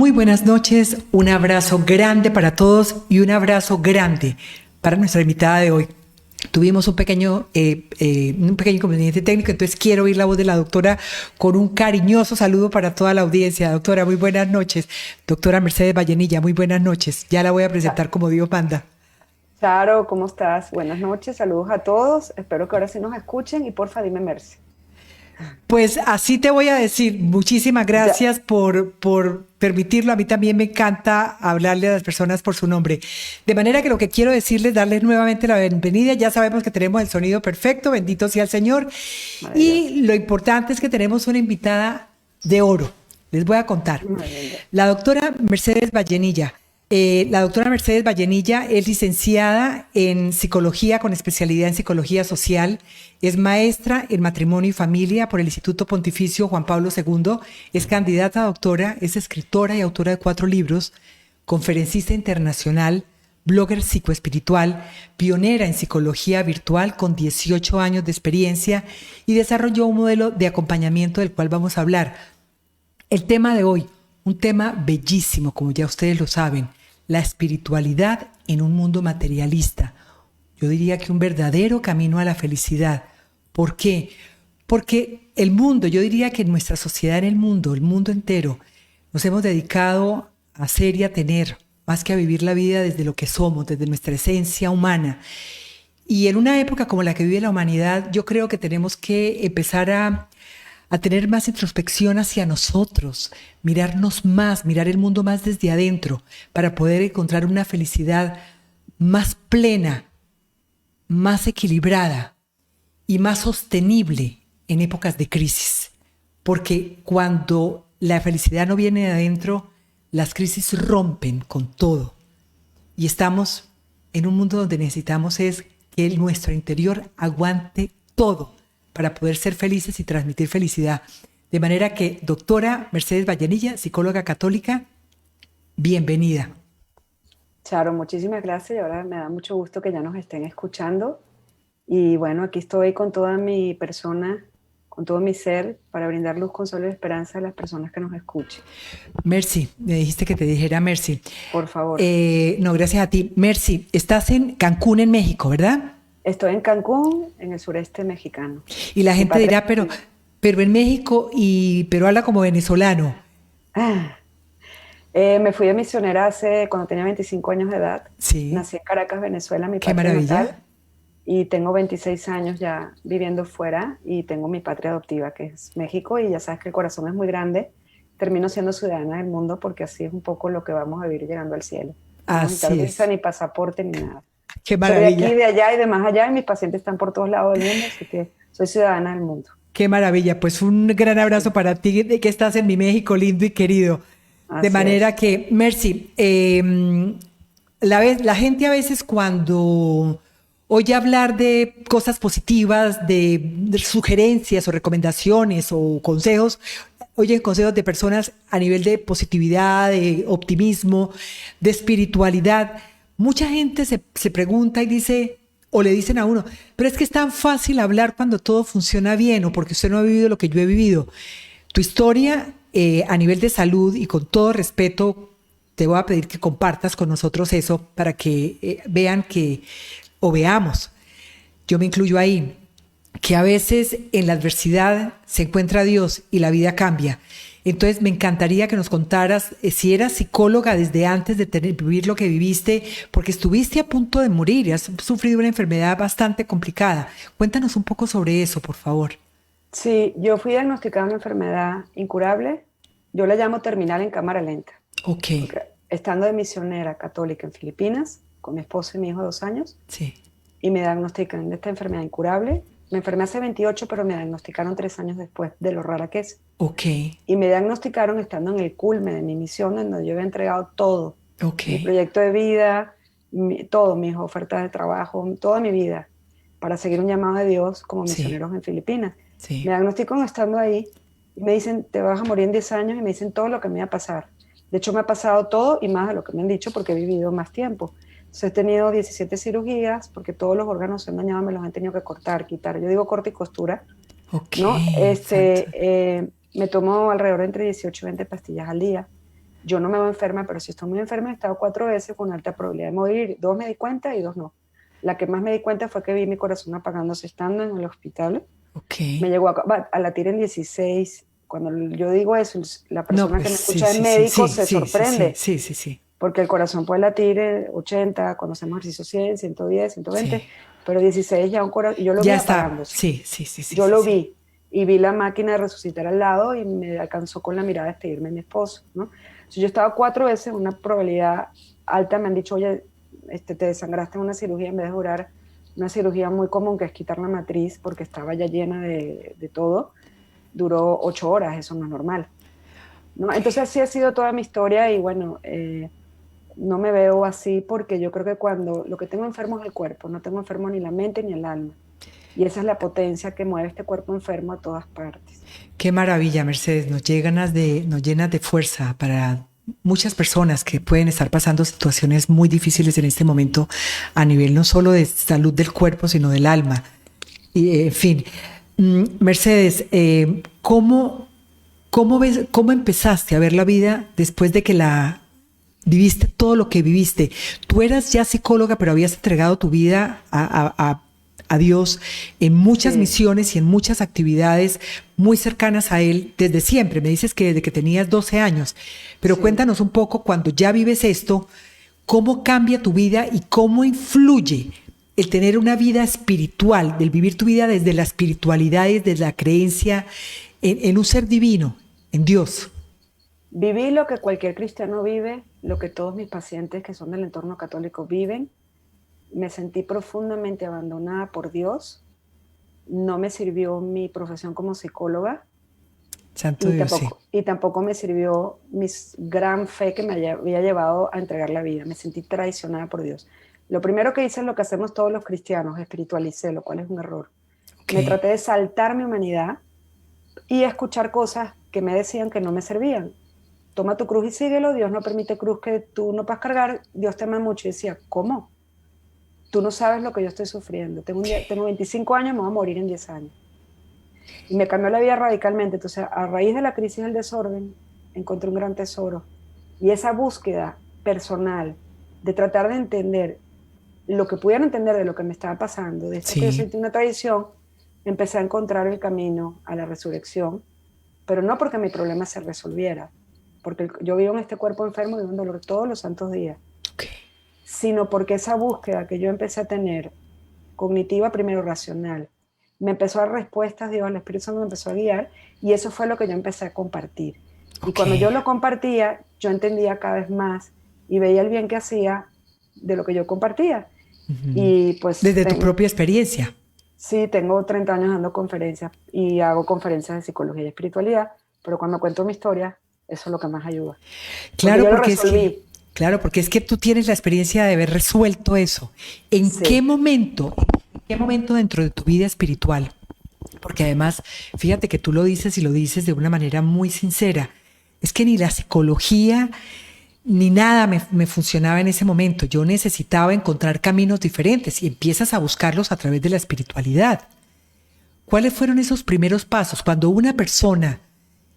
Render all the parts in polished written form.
Muy buenas noches, un abrazo grande para todos y un abrazo grande para nuestra invitada de hoy. Tuvimos un pequeño inconveniente técnico, entonces quiero oír la voz de la doctora con un cariñoso saludo para toda la audiencia. Doctora, muy buenas noches. Doctora Mercedes Vallenilla, muy buenas noches. Ya la voy a presentar como Dios manda. Charo, ¿cómo estás? Buenas noches, saludos a todos. Espero que ahora sí nos escuchen y porfa dime Mercy. Pues así te voy a decir, muchísimas Ya, gracias por permitirlo. A mí también me encanta hablarle a las personas por su nombre. De manera que lo que quiero decirles, darles nuevamente la bienvenida. Ya sabemos que tenemos el sonido perfecto, bendito sea el Señor. maravilloso. Y lo importante es que tenemos una invitada de oro. Les voy a contar. Muy linda. La doctora Mercedes Vallenilla. La doctora Mercedes Vallenilla es licenciada en psicología con especialidad en psicología social, es maestra en matrimonio y familia por el Instituto Pontificio Juan Pablo II, es candidata a doctora, es escritora y autora de 4 libros, conferencista internacional, blogger psicoespiritual, pionera en psicología virtual con 18 años de experiencia y desarrolló un modelo de acompañamiento del cual vamos a hablar. El tema de hoy, un tema bellísimo, como ya ustedes lo saben, la espiritualidad en un mundo materialista. Yo diría que un verdadero camino a la felicidad. ¿Por qué? Porque el mundo, yo diría que nuestra sociedad en el mundo entero, nos hemos dedicado a ser y a tener, más que a vivir la vida desde lo que somos, desde nuestra esencia humana. Y en una época como la que vive la humanidad, yo creo que tenemos que empezar a tener más introspección hacia nosotros, mirarnos más, mirar el mundo más desde adentro, para poder encontrar una felicidad más plena, más equilibrada y más sostenible en épocas de crisis. Porque cuando la felicidad no viene de adentro, las crisis rompen con todo. Y estamos en un mundo donde necesitamos es que nuestro interior aguante todo para poder ser felices y transmitir felicidad. De manera que, doctora Mercedes Vallenilla, psicóloga católica, bienvenida. Charo, muchísimas gracias y ahora me da mucho gusto que ya nos estén escuchando. Y bueno, aquí estoy con toda mi persona, con todo mi ser, para brindar luz, consuelo y esperanza a las personas que nos escuchen. Mercy, me dijiste que te dijera Mercy. Por favor. No, gracias a ti. Mercy, estás en Cancún, en México, ¿verdad? Estoy en Cancún, en el sureste mexicano. Y la Mi gente patria. dirá, pero en México, pero habla como venezolano. Ah, me fui de misionera cuando tenía 25 años de edad. Sí, Nací en Caracas, Venezuela, mi qué patria natal. maravilla. Y tengo 26 años ya viviendo fuera y tengo mi patria adoptiva, que es México, y ya sabes que el corazón es muy grande. Termino siendo ciudadana del mundo porque así es un poco lo que vamos a vivir llegando al cielo. No necesitar Así visa es. ni pasaporte ni nada. Qué Soy de aquí, maravilla. de allá y de más allá, y mis pacientes están por todos lados del mundo, así que soy ciudadana del mundo. Qué maravilla, pues un gran abrazo Sí, para ti de que estás en mi México lindo y querido. De así manera es. que, Mercy, la gente a veces cuando oye hablar de cosas positivas, de sugerencias o recomendaciones o consejos, oye consejos de personas a nivel de positividad, de optimismo, de espiritualidad, mucha gente se pregunta y dice, o le dicen a uno, pero es que es tan fácil hablar cuando todo funciona bien o porque usted no ha vivido lo que yo he vivido. Tu historia a nivel de salud y con todo respeto, te voy a pedir que compartas con nosotros eso para que vean que, o veamos, yo me incluyo ahí, que a veces en la adversidad se encuentra Dios y la vida cambia. Entonces me encantaría que nos contaras si eras psicóloga desde antes de vivir lo que viviste, porque estuviste a punto de morir y has sufrido una enfermedad bastante complicada. Cuéntanos un poco sobre eso, por favor. Sí, yo fui diagnosticada una enfermedad incurable, yo la llamo terminal en cámara lenta, Ok, porque estando de misionera católica en Filipinas, con mi esposo y mi hijo de 2 años, sí, y me diagnostican de esta enfermedad incurable. Me enfermé hace 28, pero me diagnosticaron 3 años después, de lo rara que es. ok, Y me diagnosticaron estando en el culme de mi misión, en donde yo había entregado todo, ok, mi proyecto de vida, todo, mis ofertas de trabajo, toda mi vida, para seguir un llamado de Dios como sí, misioneros en Filipinas. sí, Me diagnostican estando ahí y me dicen, te vas a morir en 10 años, y me dicen todo lo que me iba a pasar. De hecho, me ha pasado todo y más de lo que me han dicho porque he vivido más tiempo. Entonces, he tenido 17 cirugías porque todos los órganos se han dañado, me los han tenido que cortar, quitar. Yo digo corte y costura, ok, ¿no? exacto. Me tomo alrededor de entre 18 y 20 pastillas al día. yo no me veo enferma, pero si estoy muy enferma he estado 4 veces con alta probabilidad de morir. 2 me di cuenta y 2 no. La que más me di cuenta fue que vi mi corazón apagándose estando en el hospital. Me llegó a latir en 16. Cuando yo digo eso, la No, persona pues que me sí, escucha de sí, sí, médico sí, se sí, sí, sí, sorprende. sí, sí, sí. Porque el corazón puede latir 80, cuando hacemos ejercicio 100, 110, 120, Sí. pero 16 ya un corazón, yo lo vi Ya está. apagándose. Sí, sí, sí, sí, Yo sí, lo sí. vi y vi la máquina de resucitar al lado y me alcanzó con la mirada a despedirme de mi esposo, ¿no? Si yo estaba 4 veces, una probabilidad alta, me han dicho, oye, te desangraste en una cirugía en vez de durar una cirugía muy común que es quitar la matriz porque estaba ya llena de todo, duró 8 horas, eso no es normal, ¿no? Entonces así ha sido toda mi historia y bueno, no me veo así porque yo creo que cuando lo que tengo enfermo es el cuerpo, no tengo enfermo ni la mente ni el alma. Y esa es la potencia que mueve este cuerpo enfermo a todas partes. Qué maravilla, Mercedes. Nos llenas de fuerza para muchas personas que pueden estar pasando situaciones muy difíciles en este momento a nivel no solo de salud del cuerpo, sino del alma. Y, en fin, Mercedes, ¿cómo empezaste a ver la vida después de que la viviste todo lo que viviste? Tú eras ya psicóloga, pero habías entregado tu vida a Dios en muchas Sí, misiones y en muchas actividades muy cercanas a Él desde siempre. Me dices que desde que tenías 12 años, pero sí. cuéntanos un poco cuando ya vives esto, ¿cómo cambia tu vida y cómo influye el tener una vida espiritual, el vivir tu vida desde la espiritualidad y desde la creencia en un ser divino, en Dios? Viví lo que cualquier cristiano vive, lo que todos mis pacientes que son del entorno católico viven. Me sentí profundamente abandonada por Dios. No me sirvió mi profesión como psicóloga Santo Dios, sí. y tampoco me sirvió mi gran fe que me había llevado a entregar la vida. Me sentí traicionada por Dios. Lo primero que hice es lo que hacemos todos los cristianos, espiritualicé, lo cual es un error. Ok, Me traté de saltar mi humanidad y escuchar cosas que me decían que no me servían. Toma tu cruz y síguelo, Dios no permite cruz que tú no puedas cargar, Dios te ama mucho. Y decía, ¿cómo? Tú no sabes lo que yo estoy sufriendo. Tengo 25 años, me voy a morir en 10 años. Y me cambió la vida radicalmente. Entonces, a raíz de la crisis del desorden, encontré un gran tesoro. Y esa búsqueda personal de tratar de entender lo que pudiera entender de lo que me estaba pasando, de esto que yo sí, sentí una traición, empecé a encontrar el camino a la resurrección, pero no porque mi problema se resolviera, porque yo vivo en este cuerpo enfermo y un dolor todos los santos días, ok, sino porque esa búsqueda que yo empecé a tener, cognitiva primero racional, me empezó a dar respuestas, Dios, el Espíritu Santo me empezó a guiar y eso fue lo que yo empecé a compartir. Y ok. cuando yo lo compartía, yo entendía cada vez más y veía el bien que hacía de lo que yo compartía. Ujú. Y pues Desde tu propia experiencia. sí, tengo 30 años dando conferencias y hago conferencias de psicología y espiritualidad, pero cuando cuento mi historia, eso es lo que más ayuda. Porque Claro, yo lo porque es que, resolví. claro, porque es que tú tienes la experiencia de haber resuelto eso. Sí, En qué momento dentro de tu vida espiritual? Porque además, fíjate que tú lo dices y lo dices de una manera muy sincera. Es que ni la psicología ni nada me funcionaba en ese momento. Yo necesitaba encontrar caminos diferentes y empiezas a buscarlos a través de la espiritualidad. ¿Cuáles fueron esos primeros pasos cuando una persona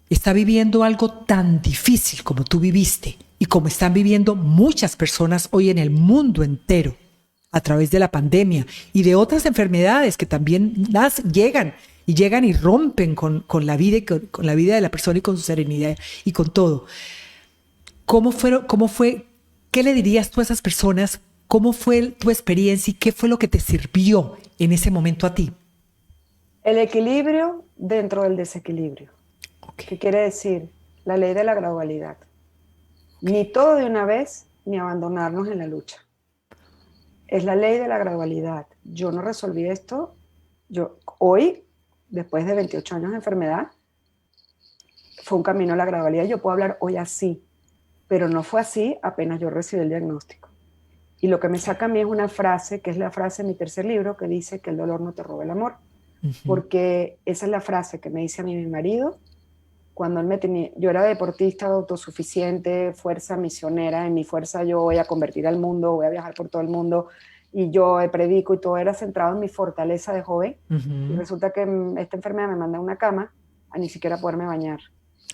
está viviendo algo tan difícil como tú viviste y como están viviendo muchas personas hoy en el mundo entero a través de la pandemia y de otras enfermedades que también llegan y rompen con la vida, con la vida de la persona y con su serenidad y con todo? ¿Qué le dirías tú a esas personas? ¿Cómo fue tu experiencia y qué fue lo que te sirvió en ese momento a ti? el equilibrio dentro del desequilibrio. Ok, ¿Qué quiere decir? La ley de la gradualidad. ok, Ni todo de una vez, ni abandonarnos en la lucha. Es la ley de la gradualidad. Yo no resolví esto. Yo hoy, después de 28 años de enfermedad, fue un camino a la gradualidad. Yo puedo hablar hoy así, pero no fue así apenas yo recibí el diagnóstico. Y lo que me saca a mí es una frase, que es la frase de mi tercer libro, que dice que el dolor no te roba el amor. ujú, Porque esa es la frase que me dice a mí mi marido cuando él me tenía, yo era deportista autosuficiente, fuerza misionera, en mi fuerza yo voy a convertir al mundo, voy a viajar por todo el mundo y yo predico y todo era centrado en mi fortaleza de joven y ujú. resulta que esta enfermedad me manda a una cama a ni siquiera poderme bañar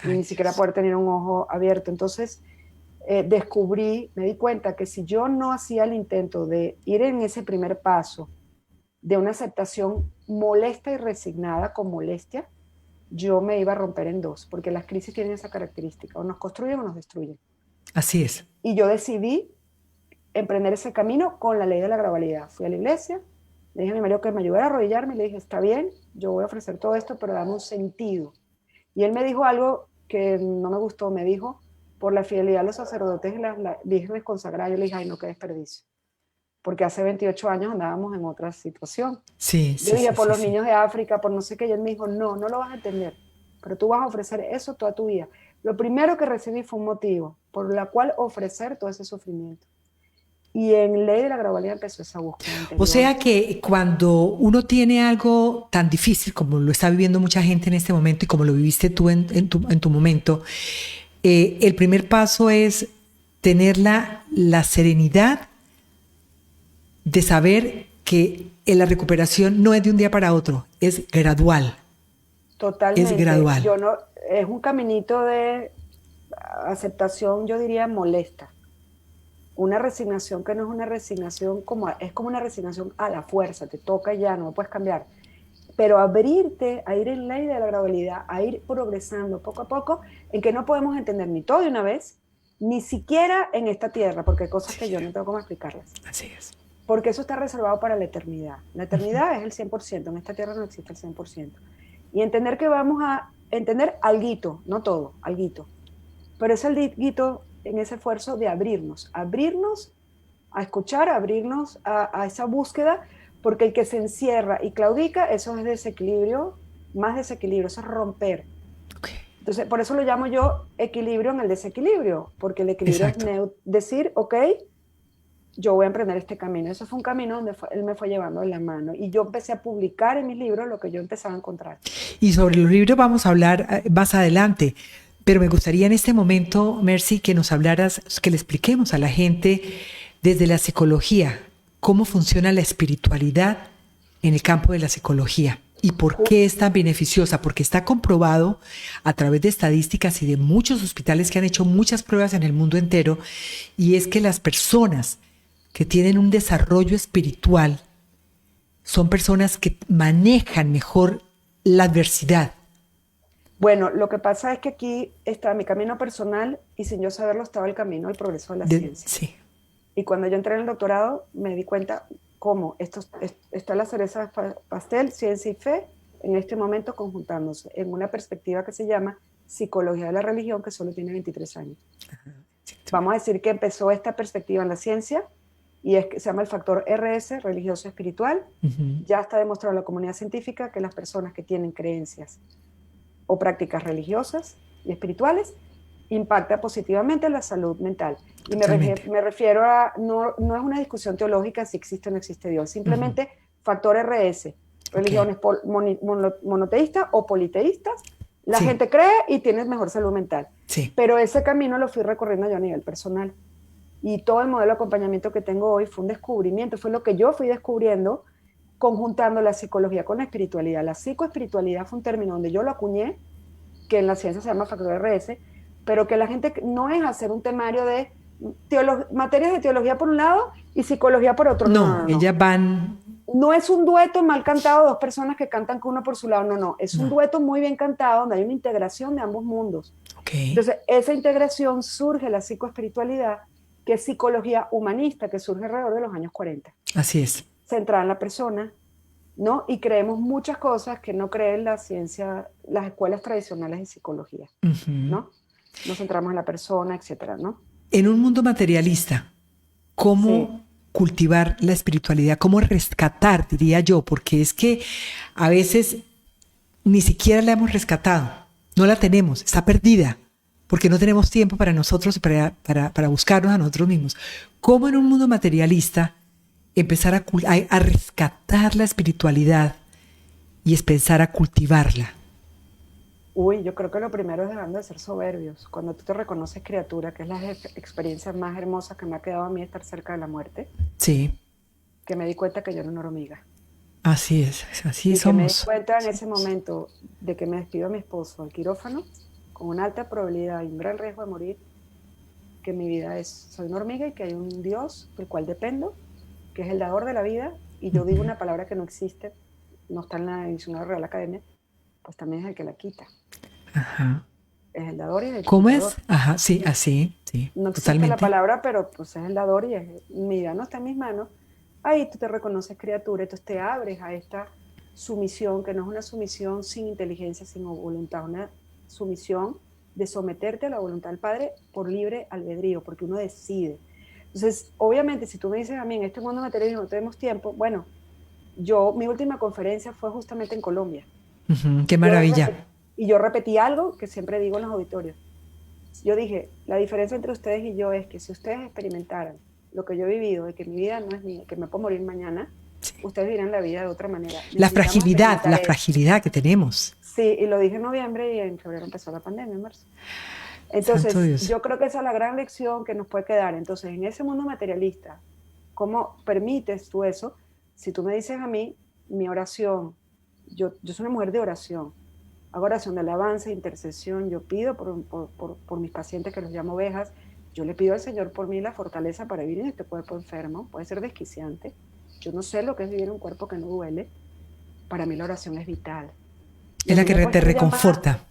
y Ay, ni siquiera Dios. poder tener un ojo abierto. Entonces me di cuenta que si yo no hacía el intento de ir en ese primer paso de una aceptación molesta y resignada con molestia, yo me iba a romper en dos, porque las crisis tienen esa característica, o nos construyen o nos destruyen. Así es. Y yo decidí emprender ese camino con la ley de la gradualidad. Fui a la iglesia, le dije a mi marido que me ayudara a arrodillarme y le dije, está bien, yo voy a ofrecer todo esto, pero dame un sentido. Y él me dijo algo que no me gustó, me dijo, por la fidelidad a los sacerdotes y las vírgenes consagradas. Yo le dije, ay, no, qué desperdicio. Porque hace 28 años andábamos en otra situación. Sí, Yo dije, por los niños de África, por no sé qué, y él me dijo, no, no lo vas a entender, pero tú vas a ofrecer eso toda tu vida. Lo primero que recibí fue un motivo por la cual ofrecer todo ese sufrimiento. Y en Ley de la Gradualidad empezó esa búsqueda interior. O sea que cuando uno tiene algo tan difícil como lo está viviendo mucha gente en este momento y como lo viviste tú en tu momento, el primer paso es tener la serenidad de saber que la recuperación no es de un día para otro, es gradual. Totalmente. Es gradual. Es un caminito de aceptación, yo diría, molesta. Una resignación que no es una resignación es como una resignación a la fuerza, te toca ya, no puedes cambiar. Pero abrirte a ir en ley de la gradualidad, a ir progresando poco a poco, en que no podemos entender ni todo de una vez, ni siquiera en esta tierra, porque hay cosas que yo no tengo cómo explicarlas. Así es. Porque eso está reservado para la eternidad. La eternidad es el 100%, en esta tierra no existe el 100%. Y entender que vamos a entender alguito, no todo, alguito. Pero ese alguito en ese esfuerzo de abrirnos a escuchar, abrirnos a esa búsqueda, porque el que se encierra y claudica, eso es desequilibrio, más desequilibrio, eso es romper. Okay. Entonces, por eso lo llamo yo equilibrio en el desequilibrio, porque el equilibrio es decir, ok, yo voy a emprender este camino. Eso fue un camino donde él me fue llevando de la mano y yo empecé a publicar en mis libros lo que yo empezaba a encontrar. Y sobre los libros vamos a hablar más adelante, pero me gustaría en este momento, Mercy, que nos hablaras, que le expliquemos a la gente desde la psicología cómo funciona la espiritualidad en el campo de la psicología y por qué es tan beneficiosa, porque está comprobado a través de estadísticas y de muchos hospitales que han hecho muchas pruebas en el mundo entero, y es que las personas que tienen un desarrollo espiritual son personas que manejan mejor la adversidad. Bueno, lo que pasa es que aquí está mi camino personal y sin yo saberlo estaba el camino del progreso de la ciencia. Sí. Y cuando yo entré en el doctorado me di cuenta cómo está la cereza pastel, ciencia y fe, en este momento conjuntándose en una perspectiva que se llama psicología de la religión, que solo tiene 23 años. Vamos a decir que empezó esta perspectiva en la ciencia y es que se llama el factor RS, religioso espiritual. Ya está demostrado en la comunidad científica que las personas que tienen creencias o prácticas religiosas y espirituales impacta positivamente la salud mental. Y me refiero a, no es una discusión teológica si existe o no existe Dios, simplemente factor RS, religiones monoteístas o politeístas, la gente cree y tiene mejor salud mental. Sí. Pero ese camino lo fui recorriendo yo a nivel personal. Y todo el modelo de acompañamiento que tengo hoy fue un descubrimiento, fue lo que yo fui descubriendo conjuntando la psicología con la espiritualidad. La psicoespiritualidad fue un término donde yo lo acuñé, que en la ciencia se llama factor RS, pero que la gente no es hacer un temario de materias de teología por un lado y psicología por otro. No, ellas van... No es un dueto mal cantado, dos personas que cantan cada uno por su lado, no. Es un dueto muy bien cantado donde hay una integración de ambos mundos. Okay. Entonces, esa integración surge la psicoespiritualidad, que es psicología humanista, que surge alrededor de los años 40. Así es. Centrada en la persona, ¿no? Y creemos muchas cosas que no creen la ciencia, las escuelas tradicionales de psicología, ¿no? Nos centramos en la persona, etcétera, ¿no? En un mundo materialista, ¿cómo cultivar la espiritualidad? ¿Cómo rescatar, diría yo? Porque es que a veces ni siquiera la hemos rescatado. No la tenemos, está perdida, porque no tenemos tiempo para nosotros y para buscarnos a nosotros mismos. ¿Cómo en un mundo materialista empezar a rescatar la espiritualidad y empezar a cultivarla? Uy, yo creo que lo primero es dejando de ser soberbios. Cuando tú te reconoces criatura, que es la experiencia más hermosa que me ha quedado a mí estar cerca de la muerte. Sí. Que me di cuenta que yo era una hormiga. Así es, así y somos. Que me di cuenta en ese momento de que me despido a mi esposo al quirófano, con una alta probabilidad y un gran riesgo de morir, que mi vida soy una hormiga y que hay un Dios del cual dependo, que es el dador de la vida, y yo digo una palabra que no existe, no está en la diccionario Real Academia, pues también es el que la quita. Ajá. Es el dador y el ¿Cómo quitador. es? Ajá, sí, así, sí, No existe totalmente. la palabra, pero pues es el dador y mi vida no está en mis manos. Ahí tú te reconoces criatura, entonces te abres a esta sumisión, que no es una sumisión sin inteligencia, sin voluntad, una sumisión de someterte a la voluntad del Padre por libre albedrío, porque uno decide. Entonces, obviamente, si tú me dices a mí, en este mundo material no tenemos tiempo, bueno, mi última conferencia fue justamente en Colombia. Qué maravilla. Y yo repetí algo que siempre digo en los auditorios. Yo dije, la diferencia entre ustedes y yo es que si ustedes experimentaran lo que yo he vivido, de que mi vida no es mía, que me puedo morir mañana, sí, ustedes vivirán la vida de otra manera. La fragilidad que tenemos. Sí, y lo dije en noviembre y en febrero empezó la pandemia, en marzo. Entonces, yo creo que esa es la gran lección que nos puede quedar. Entonces, en ese mundo materialista, ¿cómo permites tú eso? Si tú me dices a mí, mi oración, yo soy una mujer de oración, hago oración de alabanza, intercesión, yo pido por mis pacientes que los llamo ovejas, yo le pido al Señor por mí la fortaleza para vivir en este cuerpo enfermo, puede ser desquiciante, yo no sé lo que es vivir en un cuerpo que no duele, para mí la oración es vital. Es la que te reconforta.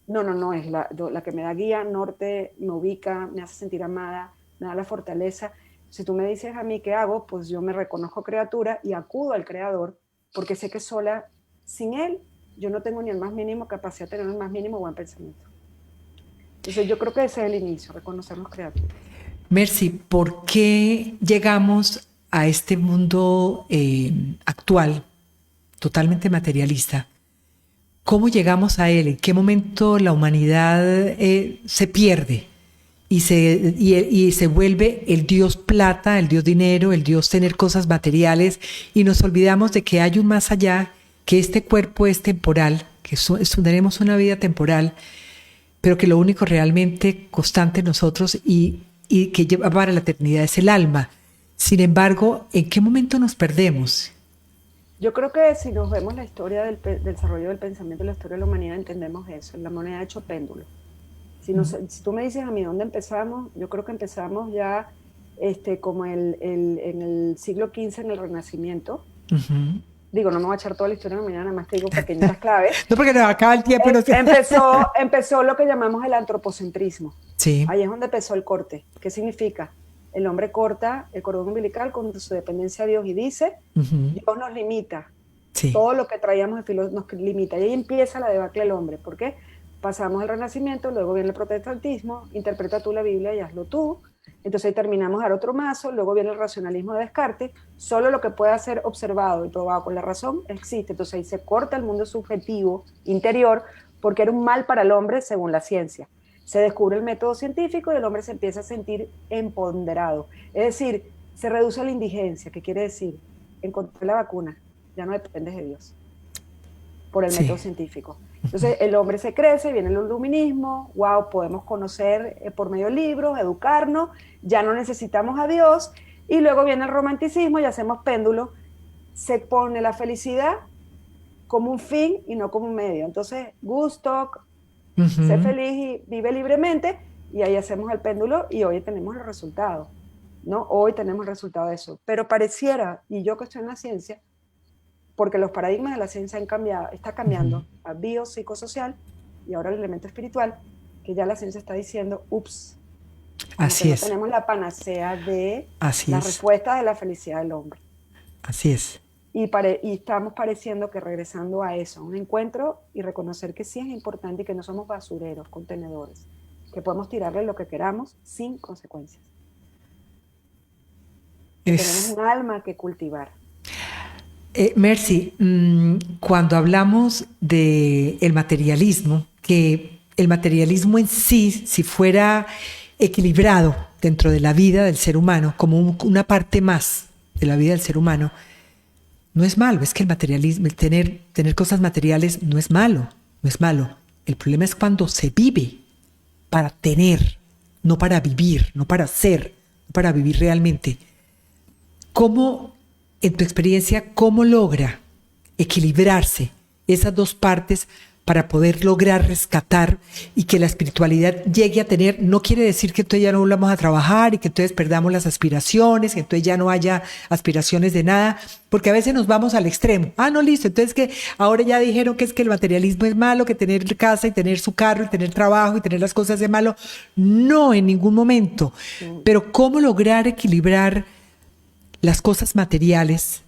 No, es la que me da guía, norte, me ubica, me hace sentir amada, me da la fortaleza. Si tú me dices a mí qué hago, pues yo me reconozco criatura y acudo al Creador, porque sé que sola, sin Él, yo no tengo ni el más mínimo capacidad de tener el más mínimo buen pensamiento. Entonces yo creo que ese es el inicio, reconocernos criaturas. Mercy, ¿por qué llegamos a este mundo actual, totalmente materialista? ¿Cómo llegamos a él? ¿En qué momento la humanidad se pierde y se vuelve el Dios plata, el Dios dinero, el Dios tener cosas materiales, y nos olvidamos de que hay un más allá, que este cuerpo es temporal, que tenemos una vida temporal, pero que lo único realmente constante en nosotros y que lleva para la eternidad es el alma? Sin embargo, ¿en qué momento nos perdemos? Yo creo que si nos vemos la historia del desarrollo del pensamiento, la historia de la humanidad, entendemos eso. La humanidad ha hecho péndulo. Si tú me dices a mí dónde empezamos, yo creo que empezamos ya como en el siglo XV, en el Renacimiento. Digo, no me voy a echar toda la historia de la humanidad, nada más te digo pequeñas claves. No, porque nos acaba el tiempo. Empezó lo que llamamos el antropocentrismo. Sí. Ahí es donde empezó el corte. ¿Qué significa? El hombre corta el cordón umbilical con su dependencia a Dios y dice, Dios nos limita. Sí. Todo lo que traíamos de filo nos limita. Y ahí empieza la debacle del hombre. ¿Por qué? Pasamos el Renacimiento, luego viene el protestantismo, interpreta tú la Biblia y hazlo tú. Entonces ahí terminamos a dar otro mazo, luego viene el racionalismo de Descartes, solo lo que pueda ser observado y probado con la razón existe. Entonces ahí se corta el mundo subjetivo interior porque era un mal para el hombre según la ciencia. Se descubre el método científico y el hombre se empieza a sentir empoderado. Es decir, se reduce la indigencia, que quiere decir, encontré la vacuna, ya no dependes de Dios, por el método científico. Entonces el hombre se crece, viene el iluminismo, wow, podemos conocer por medio de libros, educarnos, ya no necesitamos a Dios, y luego viene el romanticismo y hacemos péndulo, se pone la felicidad como un fin y no como un medio. Entonces, gusto, sé feliz y vive libremente, y ahí hacemos el péndulo y hoy tenemos el resultado, ¿no? Hoy tenemos el resultado de eso. Pero pareciera, y yo que estoy en la ciencia, porque los paradigmas de la ciencia está cambiando a biopsicosocial y ahora el elemento espiritual, que ya la ciencia está diciendo, ups, así es. No tenemos la panacea de la respuesta de la felicidad del hombre. Así es. Y estamos pareciendo que regresando a eso, a un encuentro y reconocer que sí es importante y que no somos basureros, contenedores, que podemos tirarle lo que queramos sin consecuencias. Tenemos un alma que cultivar. Mercy, cuando hablamos del materialismo, que el materialismo en sí, si fuera equilibrado dentro de la vida del ser humano, como una parte más de la vida del ser humano, no es malo. Es que el materialismo, el tener cosas materiales no es malo, no es malo. El problema es cuando se vive para tener, no para vivir, no para ser, no para vivir realmente. ¿Cómo, en tu experiencia, cómo logra equilibrarse esas dos partes para poder lograr rescatar y que la espiritualidad llegue a tener, no quiere decir que entonces ya no volvamos a trabajar y que entonces perdamos las aspiraciones, que entonces ya no haya aspiraciones de nada, porque a veces nos vamos al extremo. Ah, no, listo, entonces que ahora ya dijeron que es que el materialismo es malo, que tener casa y tener su carro y tener trabajo y tener las cosas es malo. No, en ningún momento. Pero ¿cómo lograr equilibrar las cosas materiales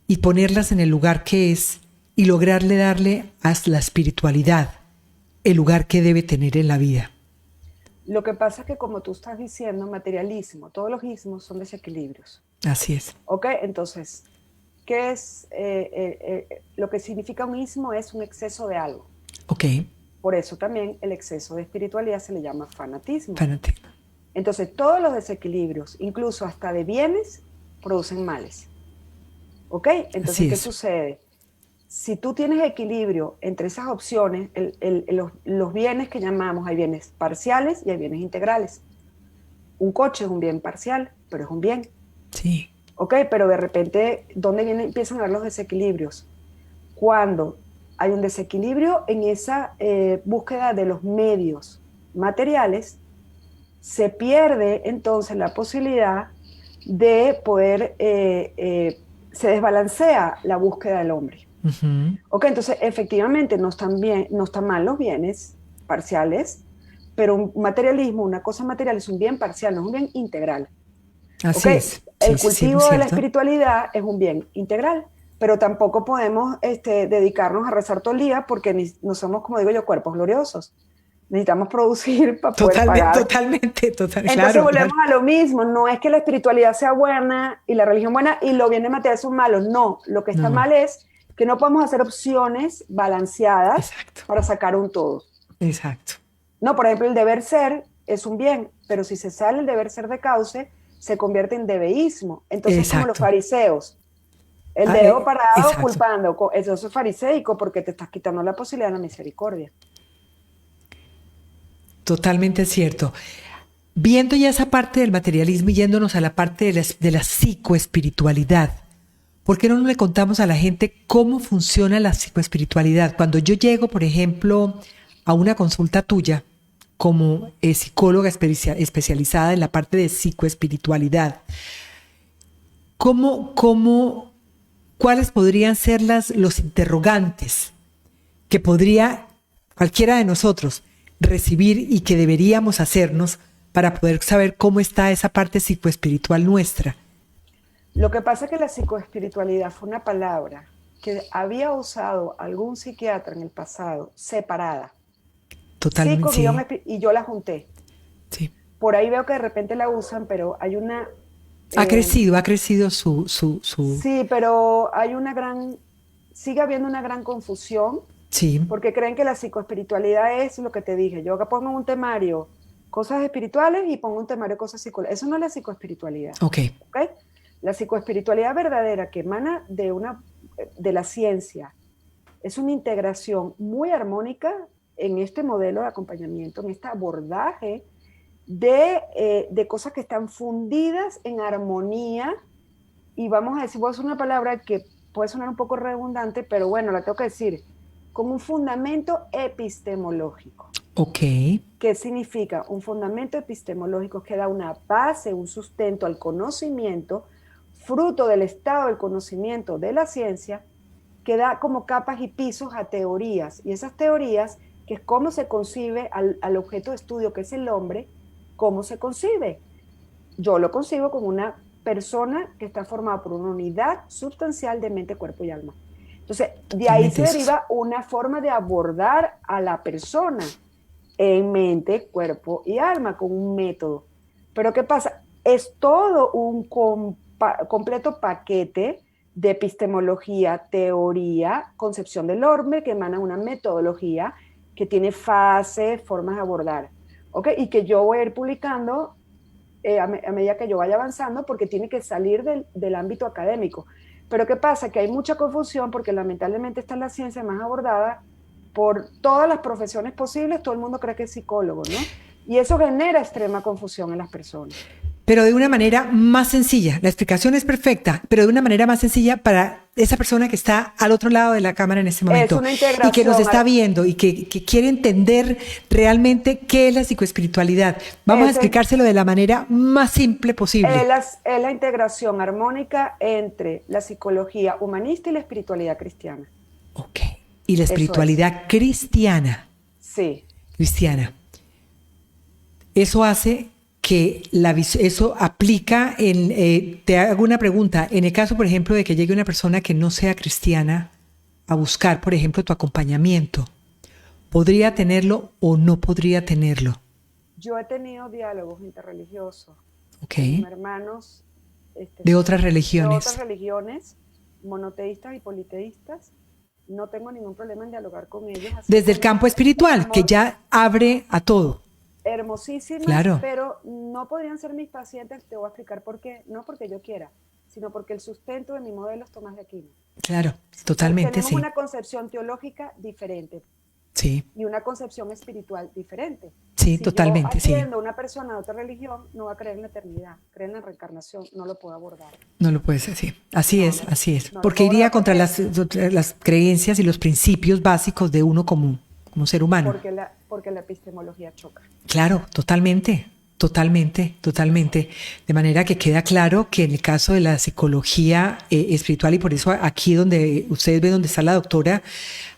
y ponerlas en el lugar que es y lograrle darle a la espiritualidad el lugar que debe tener en la vida? Lo que pasa es que, como tú estás diciendo, materialismo, todos los ismos son desequilibrios. Así es. ¿Ok? Entonces, ¿qué es lo que significa un ismo? Es un exceso de algo. Ok. Por eso también el exceso de espiritualidad se le llama fanatismo. Fanatismo. Entonces, todos los desequilibrios, incluso hasta de bienes, producen males. ¿Ok? Entonces, ¿qué sucede? Si tú tienes equilibrio entre esas opciones, los bienes que llamamos, hay bienes parciales y hay bienes integrales. Un coche es un bien parcial, pero es un bien. Sí. Ok, pero de repente, ¿dónde empiezan a ver los desequilibrios? Cuando hay un desequilibrio en esa búsqueda de los medios materiales, se pierde entonces la posibilidad de poder, se desbalancea la búsqueda del hombre. Uh-huh. Ok, entonces efectivamente no están mal los bienes parciales, pero un materialismo, una cosa material es un bien parcial, no es un bien integral. Así Okay. es. El cultivo de la espiritualidad es un bien integral, pero tampoco podemos dedicarnos a rezar todo el día porque no somos, como digo yo, cuerpos gloriosos. Necesitamos producir para poder pagar. Totalmente. Entonces volvemos a lo mismo. No es que la espiritualidad sea buena y la religión buena y los bienes materiales son malos. No, lo que está mal es que no podemos hacer opciones balanceadas para sacar un todo. Exacto. No, por ejemplo, el deber ser es un bien, pero si se sale el deber ser de cauce, se convierte en debeísmo. Entonces, como los fariseos, el dedo parado culpando, eso es fariseico porque te estás quitando la posibilidad de la misericordia. Totalmente cierto. Viendo ya esa parte del materialismo y yéndonos a la parte de la psicoespiritualidad, ¿por qué no le contamos a la gente cómo funciona la psicoespiritualidad? Cuando yo llego, por ejemplo, a una consulta tuya como psicóloga especializada en la parte de psicoespiritualidad, ¿cuáles podrían ser los interrogantes que podría cualquiera de nosotros recibir y que deberíamos hacernos para poder saber cómo está esa parte psicoespiritual nuestra? Lo que pasa es que la psicoespiritualidad fue una palabra que había usado algún psiquiatra en el pasado, separada. Totalmente. Sí. Y yo la junté. Sí. Por ahí veo que de repente la usan, pero hay una... Ha crecido su... Sí, pero sigue habiendo una gran confusión. Sí. Porque creen que la psicoespiritualidad es lo que te dije. Yo acá pongo un temario cosas espirituales y pongo un temario cosas psicológicas. Eso no es la psicoespiritualidad. Okay. La psicoespiritualidad verdadera que emana de la ciencia es una integración muy armónica en este modelo de acompañamiento, en este abordaje de cosas que están fundidas en armonía. Y vamos a decir, voy a usar una palabra que puede sonar un poco redundante, pero bueno, la tengo que decir, como un fundamento epistemológico. Ok. ¿Qué significa? Un fundamento epistemológico que da una base, un sustento al conocimiento, fruto del estado del conocimiento de la ciencia, que da como capas y pisos a teorías. Y esas teorías, que es cómo se concibe al objeto de estudio, que es el hombre, cómo se concibe. Yo lo concibo como una persona que está formada por una unidad sustancial de mente, cuerpo y alma. Entonces, de ahí se deriva una forma de abordar a la persona en mente, cuerpo y alma, con un método. Pero ¿qué pasa? Es todo un completo paquete de epistemología, teoría, concepción del hombre, que emana una metodología que tiene fases, formas de abordar, ¿ok? Y que yo voy a ir publicando a medida que yo vaya avanzando, porque tiene que salir del ámbito académico. Pero ¿qué pasa? Que hay mucha confusión porque lamentablemente está la ciencia más abordada por todas las profesiones posibles. Todo el mundo cree que es psicólogo, ¿no? Y eso genera extrema confusión en las personas. pero de una manera más sencilla. La explicación es perfecta, pero de una manera más sencilla para esa persona que está al otro lado de la cámara en este momento. Es una integración. Y que nos está viendo y que quiere entender realmente qué es la psicoespiritualidad. Vamos a explicárselo de la manera más simple posible. Es la integración armónica entre la psicología humanista y la espiritualidad cristiana. Ok. Y la espiritualidad cristiana. Sí. Cristiana. Eso hace que eso aplica en, te hago una pregunta, en el caso, por ejemplo, de que llegue una persona que no sea cristiana a buscar, por ejemplo, tu acompañamiento, ¿podría tenerlo o no podría tenerlo? Yo he tenido diálogos interreligiosos con hermanos de otras religiones. De otras religiones, monoteístas y politeístas. No tengo ningún problema en dialogar con ellos. Desde el campo espiritual, que ya abre a todo. Hermosísimas, claro. Pero no podrían ser mis pacientes. Te voy a explicar por qué. No porque yo quiera, sino porque el sustento de mi modelo es Tomás de Aquino. Claro, totalmente. Tenemos una concepción teológica diferente. Sí. Y una concepción espiritual diferente. Sí, totalmente, sí. Atiendo a una persona de otra religión, no va a creer en la eternidad, cree en la reencarnación, no lo puedo abordar. No lo puedes decir. Así es. Porque iría contra las creencias y los principios básicos de uno como ser humano. Porque la epistemología choca. Claro, totalmente. De manera que queda claro que en el caso de la psicología espiritual, y por eso aquí donde ustedes ven donde está la doctora,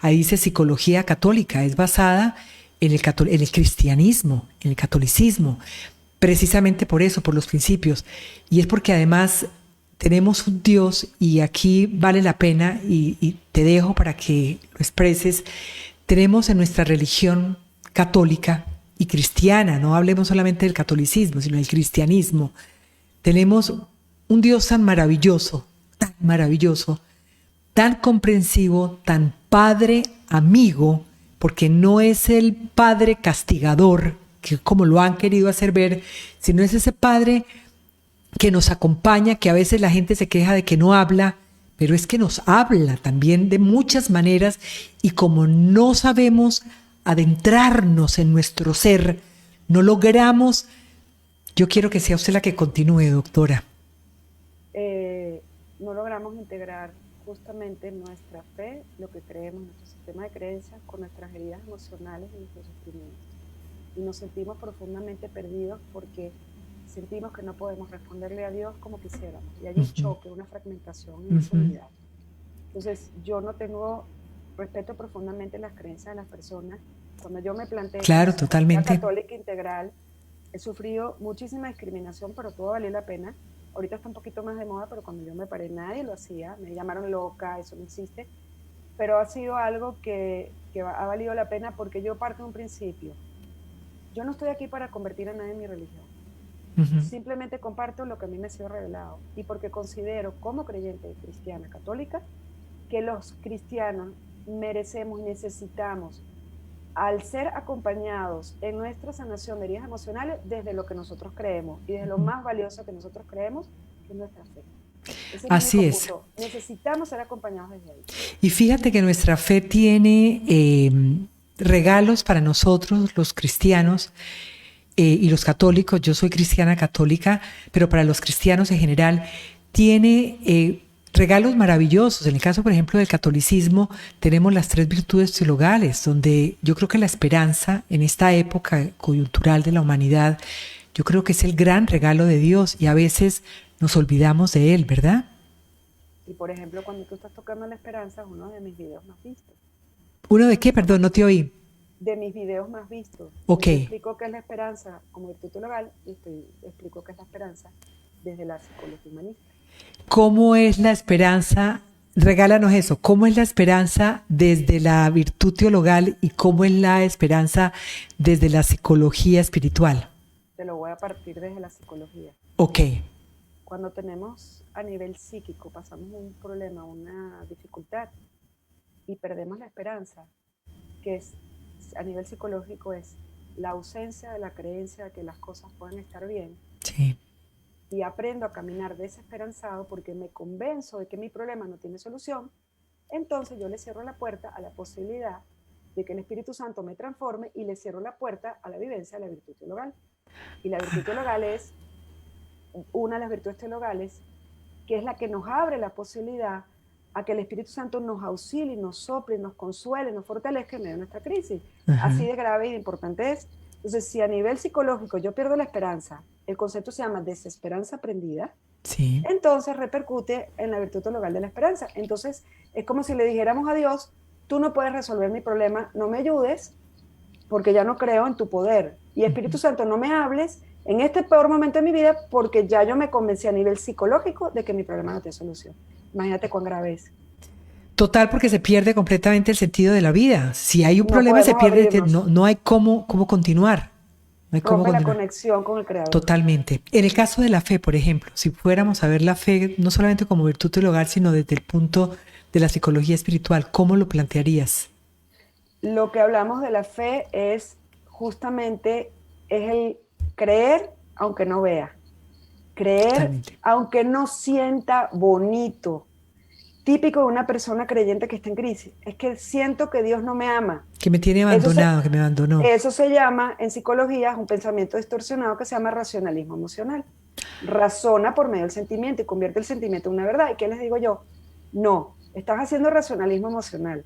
ahí dice psicología católica, es basada en el cristianismo, en el catolicismo, precisamente por eso, por los principios. Y es porque además tenemos un Dios, y aquí vale la pena, y te dejo para que lo expreses, tenemos en nuestra religión católica y cristiana, no hablemos solamente del catolicismo, sino del cristianismo, tenemos un Dios tan maravilloso, tan comprensivo, tan padre amigo, porque no es el padre castigador, que como lo han querido hacer ver, sino es ese padre que nos acompaña, que a veces la gente se queja de que no habla, pero es que nos habla también de muchas maneras, y como no sabemos adentrarnos en nuestro ser, no logramos. Yo quiero que sea usted la que continúe, doctora. No logramos integrar justamente nuestra fe, lo que creemos, nuestro sistema de creencias, con nuestras heridas emocionales y nuestros sufrimientos. Y nos sentimos profundamente perdidos porque sentimos que no podemos responderle a Dios como quisiéramos. Y hay un choque, una fragmentación en esa unidad. Entonces, yo no tengo, respeto profundamente las creencias de las personas. Cuando yo me planteé totalmente. La católica integral, he sufrido muchísima discriminación, pero todo valió la pena. Ahorita está un poquito más de moda, pero cuando yo me paré nadie lo hacía. Me llamaron loca, eso no existe. Pero ha sido algo que ha valido la pena porque yo parto de un principio. Yo no estoy aquí para convertir a nadie en mi religión. Simplemente comparto lo que a mí me ha sido revelado. Y porque considero, como creyente cristiana católica, que los cristianos merecemos y necesitamos, al ser acompañados en nuestra sanación de heridas emocionales, desde lo que nosotros creemos y desde lo más valioso que nosotros creemos, que es nuestra fe. Así es. Necesitamos ser acompañados desde ahí. Y fíjate que nuestra fe tiene regalos para nosotros, los cristianos y los católicos. Yo soy cristiana católica, pero para los cristianos en general tiene regalos maravillosos. En el caso, por ejemplo, del catolicismo, tenemos las 3 virtudes teologales, donde yo creo que la esperanza en esta época coyuntural de la humanidad, yo creo que es el gran regalo de Dios, y a veces nos olvidamos de él, ¿verdad? Y por ejemplo, cuando tú estás tocando la esperanza, es uno de mis videos más vistos. ¿Uno de qué? Perdón, no te oí. De mis videos más vistos. Ok. Yo explico qué es la esperanza como virtud teologal y explico qué es la esperanza desde la psicología humanista. ¿Cómo es la esperanza? Regálanos eso. ¿Cómo es la esperanza desde la virtud teologal y cómo es la esperanza desde la psicología espiritual? Te lo voy a partir desde la psicología. Ok. Cuando tenemos a nivel psíquico, pasamos un problema, una dificultad y perdemos la esperanza, que es a nivel psicológico es la ausencia de la creencia de que las cosas pueden estar bien. Sí. Y aprendo a caminar desesperanzado porque me convenzo de que mi problema no tiene solución, entonces yo le cierro la puerta a la posibilidad de que el Espíritu Santo me transforme y le cierro la puerta a la vivencia de la virtud teologal. Y la virtud teologal es una de las virtudes teologales, que es la que nos abre la posibilidad a que el Espíritu Santo nos auxilie, nos sople, nos consuele, nos fortalezca en medio de nuestra crisis. Así de grave y de importante es. Entonces, si a nivel psicológico yo pierdo la esperanza, el concepto se llama desesperanza aprendida, Sí. entonces repercute en la virtud teologal de la esperanza. Entonces, es como si le dijéramos a Dios, tú no puedes resolver mi problema, no me ayudes, porque ya no creo en tu poder. Y Espíritu Santo, no me hables en este peor momento de mi vida, porque ya yo me convencí a nivel psicológico de que mi problema no tiene solución. Imagínate cuán grave es. Total, porque se pierde completamente el sentido de la vida. Si hay un No problema, se podemos pierde, abrirnos. no hay cómo continuar. No hay cómo Rompe la continuar. conexión con el Creador. Totalmente. En el caso de la fe, por ejemplo, si fuéramos a ver la fe no solamente como virtud del hogar, sino desde el punto de la psicología espiritual, ¿cómo lo plantearías? Lo que hablamos de la fe es justamente es el creer aunque no vea, creer Totalmente. aunque no sienta bonito. Típico de una persona creyente que está en crisis, es que siento que Dios no me ama. Que me tiene abandonado, que me abandonó. Eso se llama, en psicología, es un pensamiento distorsionado que se llama racionalismo emocional. Razona por medio del sentimiento y convierte el sentimiento en una verdad. ¿Y qué les digo yo? No, estás haciendo racionalismo emocional.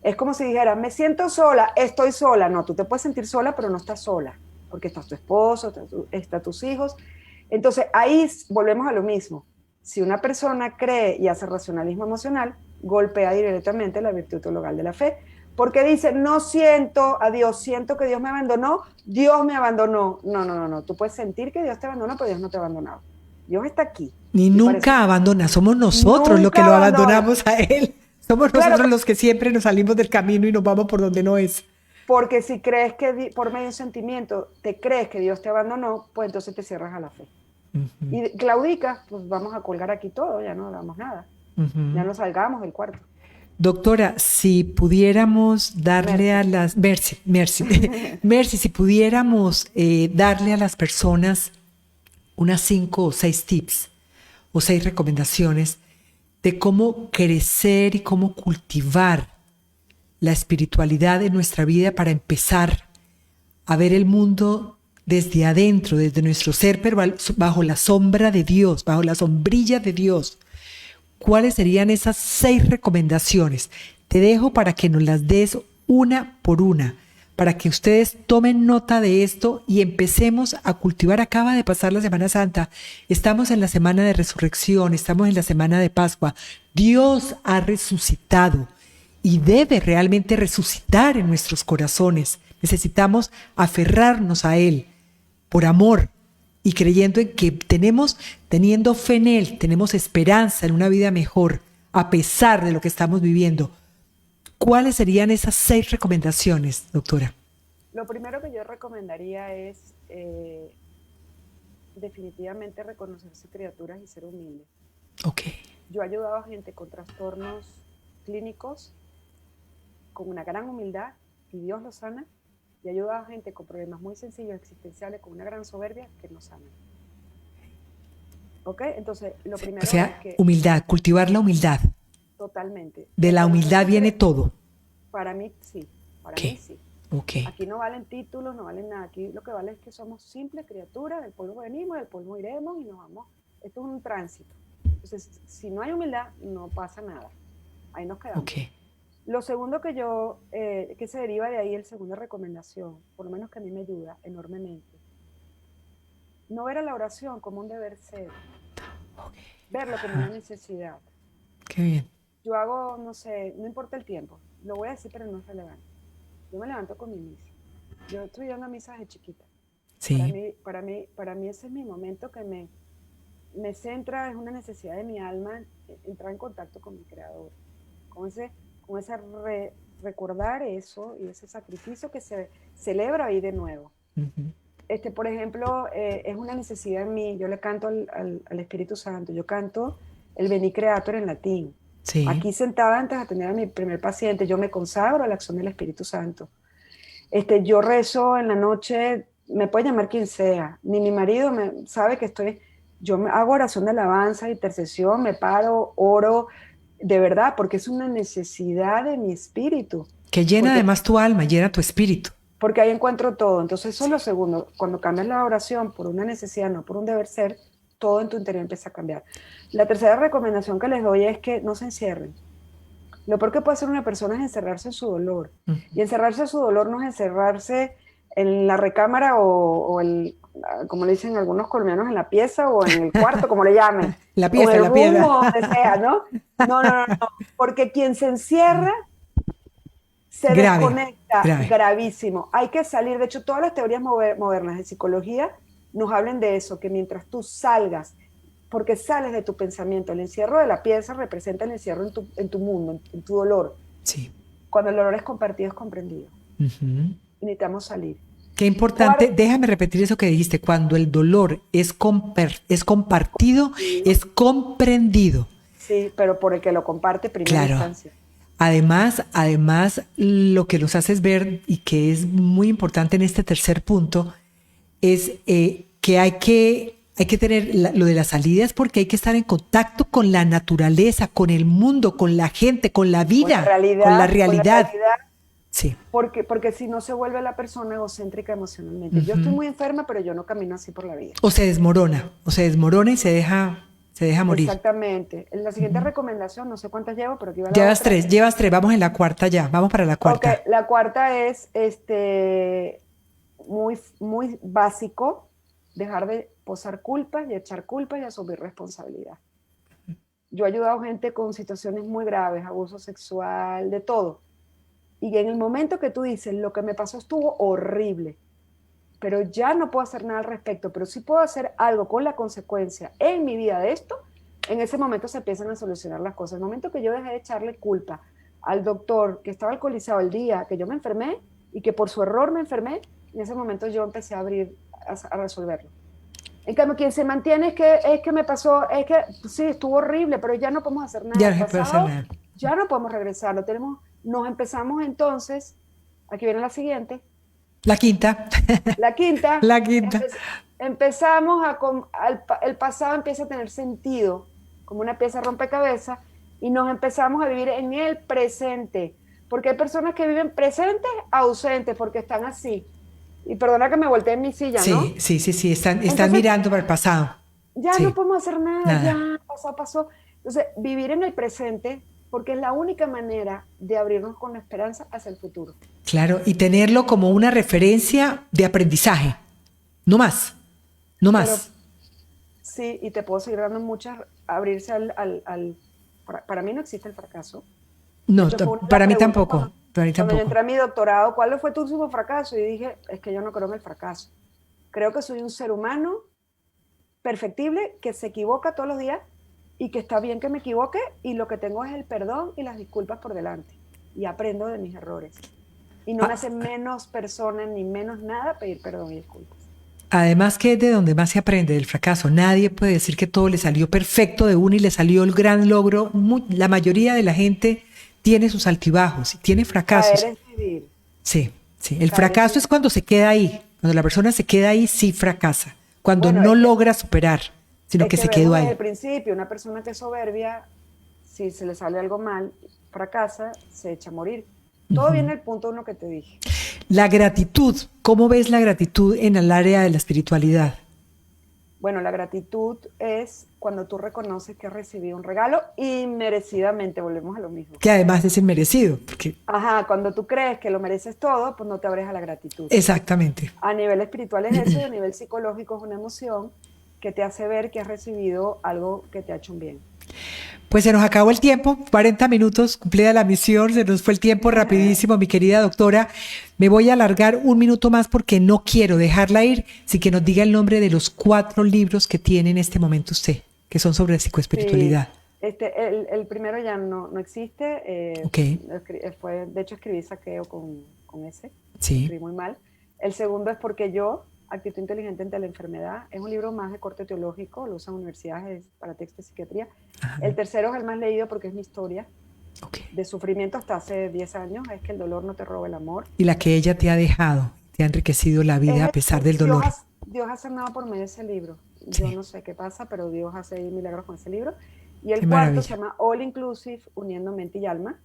Es como si dijera, me siento sola, estoy sola. No, tú te puedes sentir sola, pero no estás sola, porque está tu esposo, está tus hijos. Entonces, ahí volvemos a lo mismo. Si una persona cree y hace racionalismo emocional, golpea directamente la virtud teologal de la fe, porque dice, no siento a Dios, siento que Dios me abandonó, Dios me abandonó. No. Tú puedes sentir que Dios te abandonó, pero Dios no te ha abandonado. Dios está aquí. Ni nunca abandona, somos nosotros los que lo abandonamos a Él. Somos nosotros los que siempre nos salimos del camino y nos vamos por donde no es. Porque si crees que por medio de un sentimiento te crees que Dios te abandonó, pues entonces te cierras a la fe. Y claudicas, pues vamos a colgar aquí todo, ya no hagamos nada. Ya no salgamos del cuarto. Doctora, si pudiéramos darle a las... Mercy, si pudiéramos darle a las personas unas 5 o 6 tips o 6 recomendaciones de cómo crecer y cómo cultivar la espiritualidad en nuestra vida para empezar a ver el mundo desde adentro, desde nuestro ser, pero bajo la sombra de Dios, bajo la sombrilla de Dios. ¿Cuáles serían esas 6 recomendaciones? Te dejo para que nos las des una por una, para que ustedes tomen nota de esto y empecemos a cultivar. Acaba de pasar la Semana Santa, estamos en la Semana de Resurrección, estamos en la Semana de Pascua. Dios ha resucitado y debe realmente resucitar en nuestros corazones. Necesitamos aferrarnos a Él por amor y creyendo en que teniendo fe en Él, tenemos esperanza en una vida mejor, a pesar de lo que estamos viviendo. ¿Cuáles serían esas 6 recomendaciones, doctora? Lo primero que yo recomendaría es definitivamente reconocerse criaturas y ser humilde. Okay. Yo he ayudado a gente con trastornos clínicos con una gran humildad y Dios los sana, y he ayudado a gente con problemas muy sencillos existenciales con una gran soberbia que no sanan. ¿Ok? Entonces, lo primero es que... humildad, cultivar la humildad. Totalmente. De la humildad viene todo. Para mí sí, mí sí. Okay. Aquí no valen títulos, no valen nada. Aquí lo que vale es que somos simples criaturas, del polvo venimos, del polvo iremos y nos vamos. Esto es un tránsito. Entonces, si no hay humildad, no pasa nada. Ahí nos quedamos. Okay. Lo segundo que se deriva de ahí, el segunda recomendación, por lo menos que a mí me ayuda enormemente, no ver a la oración como un deber ser, verlo como una necesidad. Qué bien. Yo hago, no sé, no importa el tiempo, lo voy a decir, pero no es relevante. Yo me levanto con mi misa. Yo estoy dando misas de chiquita. Sí. Para mí ese es mi momento que me centra, es una necesidad de mi alma, entrar en contacto con mi Creador, con ese recordar eso y ese sacrificio que se celebra ahí de nuevo. Por ejemplo, es una necesidad en mí. Yo le canto al Espíritu Santo, yo canto el Veni Creator en latín. Sí. Aquí sentada antes de atender a mi primer paciente, yo me consagro a la acción del Espíritu Santo. Yo rezo en la noche, me puede llamar quien sea, ni mi marido sabe que yo hago oración de alabanza, intercesión, me paro, oro, de verdad, porque es una necesidad de mi espíritu. Que llena además tu alma, llena tu espíritu. Porque ahí encuentro todo. Entonces eso es lo segundo. Cuando cambias la oración por una necesidad, no por un deber ser, todo en tu interior empieza a cambiar. La tercera recomendación que les doy es que no se encierren. Lo peor que puede hacer una persona es encerrarse en su dolor. Y encerrarse en su dolor no es encerrarse en la recámara o como le dicen algunos colombianos, en la pieza o en el cuarto, como le llamen. La pieza, o en el la pieza. room, o donde sea, ¿no? No. Porque quien se encierra se desconecta, gravísimo. Hay que salir. De hecho, todas las teorías modernas de psicología nos hablan de eso, que mientras tú salgas, porque sales de tu pensamiento, el encierro de la pieza representa el encierro en tu mundo, en tu dolor. Sí. Cuando el dolor es compartido, es comprendido. Y necesitamos salir. Qué importante, déjame repetir eso que dijiste, cuando el dolor es compartido, sí, es comprendido. Sí, pero por el que lo comparte primera instancia. Además, lo que nos haces ver y que es muy importante en este tercer punto es que hay que tener lo de las salidas porque hay que estar en contacto con la naturaleza, con el mundo, con la gente, con la vida, con la realidad. Sí. Porque si no se vuelve la persona egocéntrica emocionalmente. Yo estoy muy enferma, pero yo no camino así por la vida. O se desmorona y se deja morir. Exactamente. La siguiente recomendación, no sé cuántas llevo, pero aquí va la Llevas tres, vamos en la cuarta ya, vamos para la cuarta. Okay, la cuarta es muy, muy básico, dejar de posar culpas y echar culpas y asumir responsabilidad. Yo he ayudado a gente con situaciones muy graves, abuso sexual, de todo. Y en el momento que tú dices, lo que me pasó estuvo horrible, pero ya no puedo hacer nada al respecto, pero sí puedo hacer algo con la consecuencia en mi vida de esto, en ese momento se empiezan a solucionar las cosas. El momento que yo dejé de echarle culpa al doctor que estaba alcoholizado el día que yo me enfermé y que por su error me enfermé, en ese momento yo empecé a abrir, a resolverlo. En cambio, quien se mantiene es que me pasó, es que sí, estuvo horrible, pero ya no podemos hacer nada. Ya no podemos regresarlo. Nos empezamos entonces, aquí viene la siguiente. La quinta. Empezamos el pasado empieza a tener sentido, como una pieza rompecabezas, y nos empezamos a vivir en el presente. Porque hay personas que viven presentes, ausentes, porque están así. Y perdona que me volteé en mi silla, ¿no? Sí, están mirando para el pasado. Ya no podemos hacer nada, ya pasó. Entonces, vivir en el presente, porque es la única manera de abrirnos con la esperanza hacia el futuro. Claro, y tenerlo como una referencia de aprendizaje, no más. Sí, y te puedo seguir dando muchas, abrirse para mí no existe el fracaso. No, para mí tampoco. Cuando yo entré a mi doctorado, ¿cuál fue tu último fracaso? Y dije, es que yo no creo en el fracaso. Creo que soy un ser humano perfectible, que se equivoca todos los días y que está bien que me equivoque y lo que tengo es el perdón y las disculpas por delante. Y aprendo de mis errores. Y no me hace menos persona ni menos nada pedir perdón y disculpas. Además que es de donde más se aprende del fracaso. Nadie puede decir que todo le salió perfecto de uno y le salió el gran logro. La mayoría de la gente tiene sus altibajos y tiene fracasos. Caer es vivir. Sí. El fracaso es cuando se queda ahí. Cuando la persona se queda ahí, sí fracasa. Cuando no logra superar, sino que se quedó ahí. Desde el principio, una persona que es soberbia, si se le sale algo mal, fracasa, se echa a morir. Todo viene al punto uno que te dije. La gratitud. ¿Cómo ves la gratitud en el área de la espiritualidad? Bueno, la gratitud es cuando tú reconoces que has recibido un regalo inmerecidamente, volvemos a lo mismo. Que además es inmerecido. Porque... cuando tú crees que lo mereces todo, pues no te abres a la gratitud. Exactamente. A nivel espiritual es eso y a nivel psicológico es una emoción que te hace ver que has recibido algo que te ha hecho un bien. Pues se nos acabó el tiempo, 40 minutos, cumplida la misión, se nos fue el tiempo rapidísimo, mi querida doctora. Me voy a alargar un minuto más porque no quiero dejarla ir, sin que nos diga el nombre de los 4 libros que tiene en este momento usted, que son sobre psicoespiritualidad. Sí, el primero ya no existe. Okay. De hecho, escribí saqueo con ese. Sí. Escribí muy mal. El segundo es Porque yo, actitud inteligente ante la enfermedad. Es un libro más de corte teológico, lo usan universidades para texto de psiquiatría. Ajá. El tercero es el más leído porque es mi historia. Okay. De sufrimiento hasta hace 10 años, es que el dolor no te roba el amor. Y la que ella te ha dejado, te ha enriquecido la vida a pesar del dolor. Dios ha sanado por medio de ese libro. Yo no sé qué pasa, pero Dios hace milagros con ese libro. Y el cuarto se llama All Inclusive, uniendo mente y alma.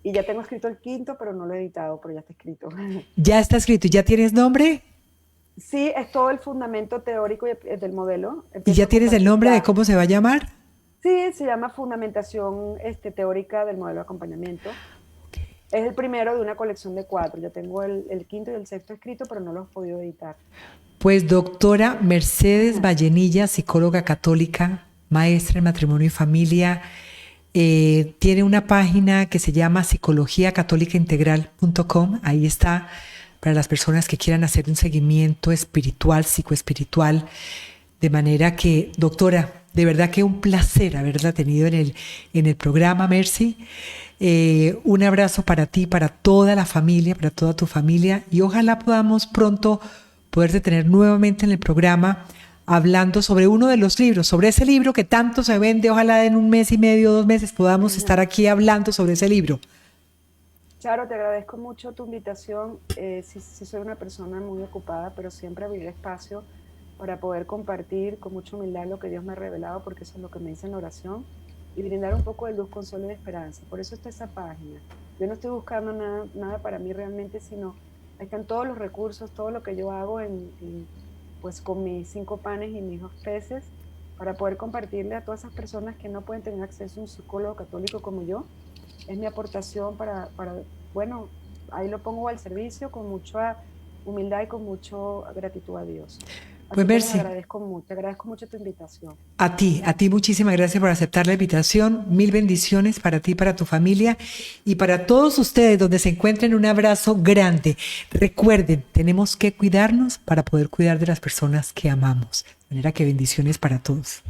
Y ya tengo escrito el quinto, pero no lo he editado, pero ya está escrito. Ya está escrito. ¿Y ya tienes nombre? Sí, es todo el fundamento teórico del modelo. ¿Y ya Empiezo tienes el nombre de compartiendo. cómo se va a llamar? Sí, se llama Fundamentación teórica del modelo de acompañamiento. Es el primero de una colección de 4. Yo tengo el quinto y el sexto escrito, pero no los he podido editar. Pues doctora Mercedes Vallenilla, psicóloga católica, maestra en matrimonio y familia, tiene una página que se llama psicologiacatólicaintegral.com. Ahí está para las personas que quieran hacer un seguimiento espiritual, psicoespiritual. De manera que, doctora, de verdad que un placer haberla tenido en el programa, Mercy. Un abrazo para ti, para toda la familia, para toda tu familia, y ojalá podamos pronto poderte tener nuevamente en el programa hablando sobre uno de los libros, sobre ese libro que tanto se vende. Ojalá en un mes y medio, 2 meses podamos estar aquí hablando sobre ese libro. Charo, te agradezco mucho tu invitación. Sí soy una persona muy ocupada, pero siempre abriré espacio para poder compartir con mucha humildad lo que Dios me ha revelado, porque eso es lo que me dice en la oración, y brindar un poco de luz, consuelo y esperanza. Por eso está esa página. Yo no estoy buscando nada para mí realmente, sino ahí están todos los recursos, todo lo que yo hago pues con mis 5 panes y mis 2 peces, para poder compartirle a todas esas personas que no pueden tener acceso a un psicólogo católico como yo. Es mi aportación bueno, ahí lo pongo al servicio con mucha humildad y con mucha gratitud a Dios. Pues Así que les Mercy, agradezco mucho tu invitación. a ti muchísimas gracias por aceptar la invitación. Mil bendiciones para ti, para tu familia y para todos ustedes donde se encuentren. Un abrazo grande. Recuerden, tenemos que cuidarnos para poder cuidar de las personas que amamos. De manera que bendiciones para todos.